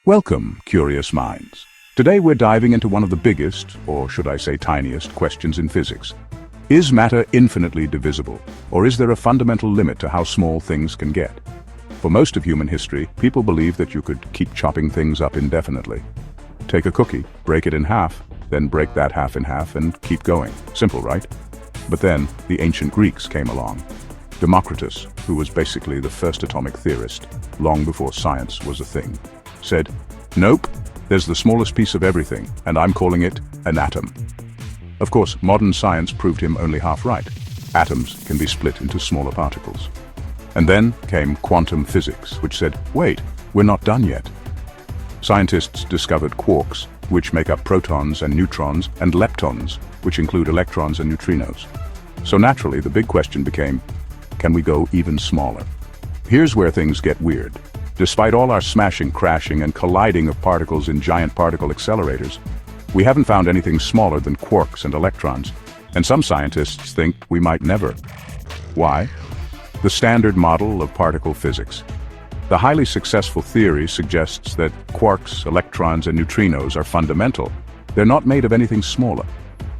Welcome, curious minds. Today we're diving into one of the biggest, or should I say tiniest, questions in physics. Is matter infinitely divisible, or is there a fundamental limit to how small things can get? For most of human history, people believed that you could keep chopping things up indefinitely. Take a cookie, break it in half, then break that half in half and keep going. Simple, right? But then, the ancient Greeks came along. Democritus, who was basically the first atomic theorist, long before science was a thing, said, "Nope, there's the smallest piece of everything, and I'm calling it an atom." Of course, modern science proved him only half right. Atoms can be split into smaller particles. And then came quantum physics, which said, wait, we're not done yet. Scientists discovered quarks, which make up protons and neutrons, and leptons, which include electrons and neutrinos. So naturally, the big question became, can we go even smaller? Here's where things get weird. Despite all our smashing, crashing, and colliding of particles in giant particle accelerators, we haven't found anything smaller than quarks and electrons, and some scientists think we might never. Why? The standard model of particle physics. The highly successful theory suggests that quarks, electrons, and neutrinos are fundamental. They're not made of anything smaller.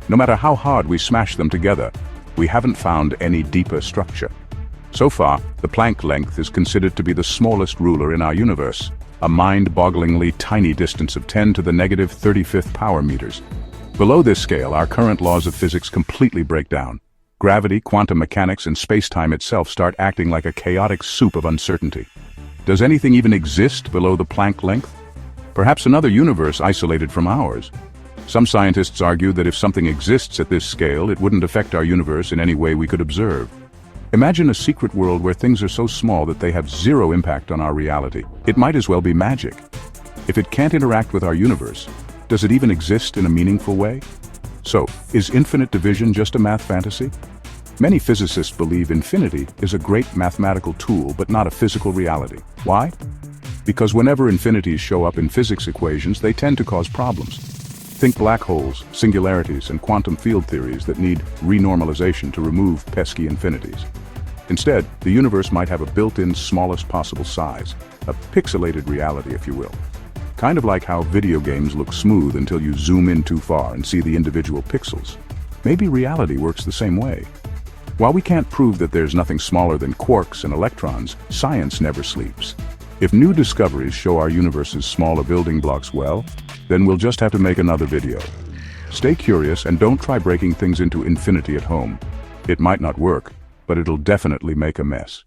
No matter how hard we smash them together, we haven't found any deeper structure. So far, the Planck length is considered to be the smallest ruler in our universe, a mind-bogglingly tiny distance of 10 to the negative 35th power meters. Below this scale, our current laws of physics completely break down. Gravity, quantum mechanics, and space-time itself start acting like a chaotic soup of uncertainty. Does anything even exist below the Planck length? Perhaps another universe isolated from ours. Some scientists argue that if something exists at this scale, it wouldn't affect our universe in any way we could observe. Imagine a secret world where things are so small that they have zero impact on our reality. It might as well be magic. If it can't interact with our universe, does it even exist in a meaningful way? So, is infinite division just a math fantasy? Many physicists believe infinity is a great mathematical tool but not a physical reality. Why? Because whenever infinities show up in physics equations, they tend to cause problems. Think black holes, singularities, and quantum field theories that need renormalization to remove pesky infinities. Instead, the universe might have a built-in smallest possible size, a pixelated reality, if you will. Kind of like how video games look smooth until you zoom in too far and see the individual pixels. Maybe reality works the same way. While we can't prove that there's nothing smaller than quarks and electrons, science never sleeps. If new discoveries show our universe's smaller building blocks well, then we'll just have to make another video. Stay curious and don't try breaking things into infinity at home. It might not work, but it'll definitely make a mess.